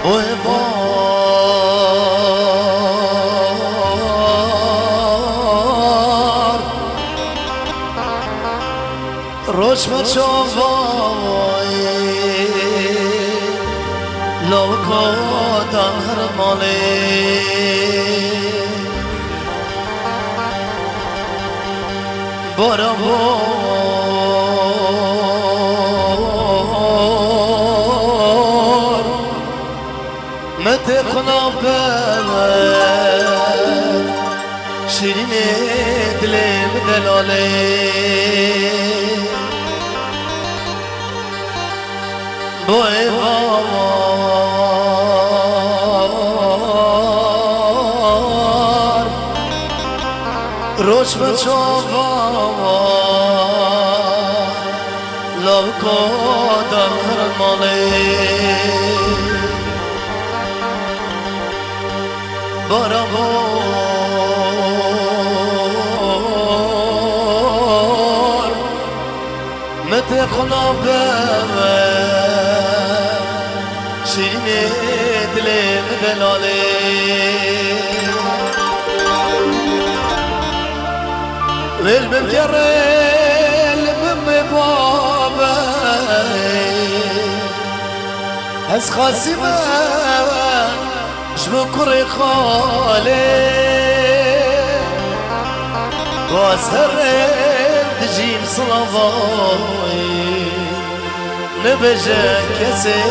و بار روش مچوای لوکو دهر مالی بارا بار متخنا بمن شیرین دلم دلاله بای بار روش بچوار لوکو دهر مالی بارا بار متخنا بمن شیرین دلم دلاله والبم جرل بم بابا از خاصمه شبو كري خالي واسهر تجيب صلافاي نبجا كسي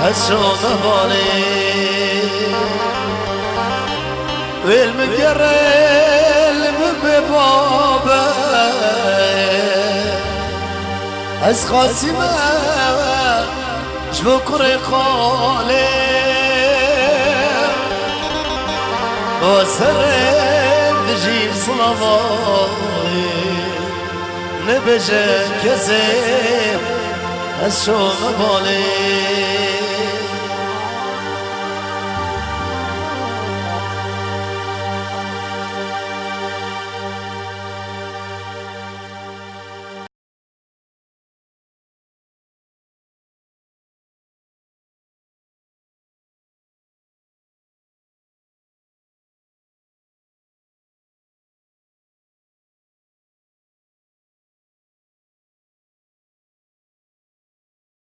هالشوط بالي والمقرل ببابا از خاصمه شبو كري خالي وسرم تجيب صلافاي نبجا كزيب هالشوط بالي